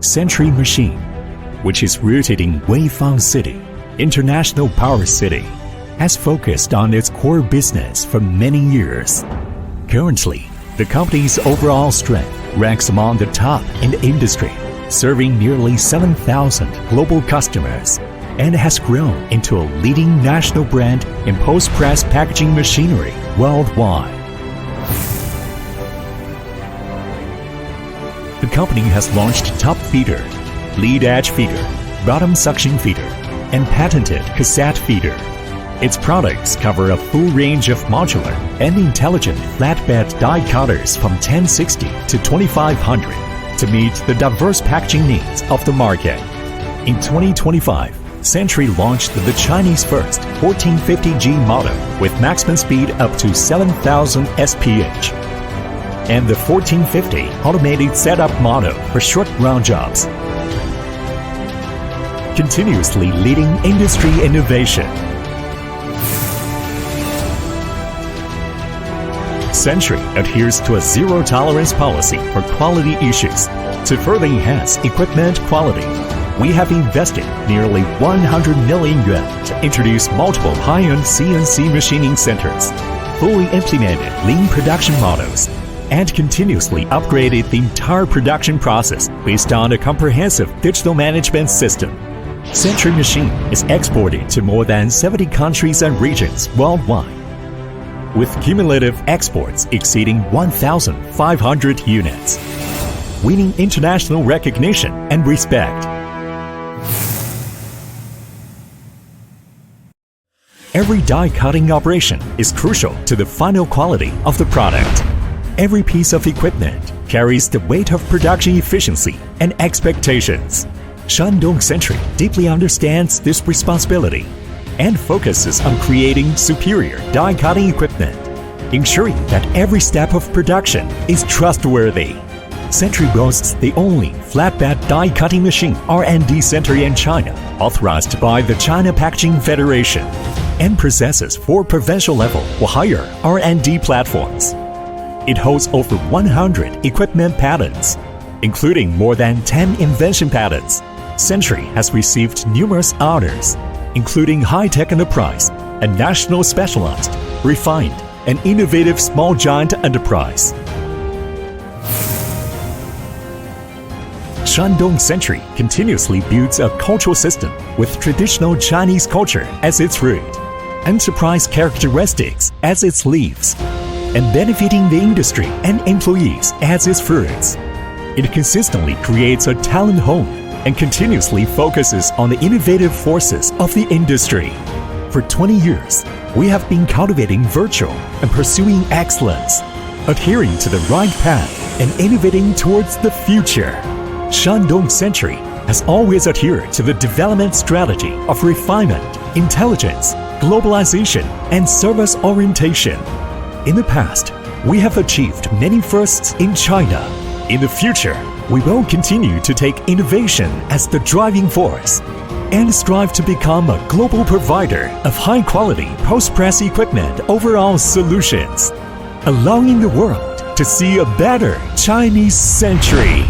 Century Machine, which is rooted in Weifang City, International Power City, has focused on its core business for many years. Currently, the company's overall strength ranks among the top in the industry, serving nearly 7,000 global customers, and has grown into a leading national brand in post-press packaging machinery worldwide. The company has launched top feeder, lead edge feeder, bottom suction feeder, and patented cassette feeder. Its products cover a full range of modular and intelligent flatbed die cutters from 1060 to 2500 to meet the diverse packaging needs of the market. In 2025, Century launched the Chinese first 1450G model with maximum speed up to 7,000 SPH, and the 1450 automated setup model for short round jobs, continuously leading industry innovation. Century adheres to a zero-tolerance policy for quality issues. To further enhance equipment quality, we have invested nearly 100 million yuan to introduce multiple high-end CNC machining centers, fully implemented lean production models, and continuously upgraded the entire production process based on a comprehensive digital management system. Century Machine is exported to more than 70 countries and regions worldwide, with cumulative exports exceeding 1,500 units, winning international recognition and respect. Every die cutting operation is crucial to the final quality of the product. Every piece of equipment carries the weight of production efficiency and expectations. Shandong Century deeply understands this responsibility and focuses on creating superior die cutting equipment, ensuring that every step of production is trustworthy. Century boasts the only flatbed die cutting machine R&D center in China, authorized by the China Packaging Federation, and possesses 4 provincial-level or higher R&D platforms. It holds over 100 equipment patents, including more than 10 invention patents. Century has received numerous honors, including High-Tech Enterprise, a national specialized, refined, and innovative small giant enterprise. Shandong Century continuously builds a cultural system with traditional Chinese culture as its root, enterprise characteristics as its leaves, and benefiting the industry and employees as its fruits. It consistently creates a talent home and continuously focuses on the innovative forces of the industry. For 20 years, we have been cultivating virtue and pursuing excellence, adhering to the right path and innovating towards the future. Shandong Century has always adhered to the development strategy of refinement, intelligence, globalization, and service orientation. In the past, we have achieved many firsts in China. In the future, we will continue to take innovation as the driving force and strive to become a global provider of high-quality post-press equipment overall solutions, allowing the world to see a better Chinese century.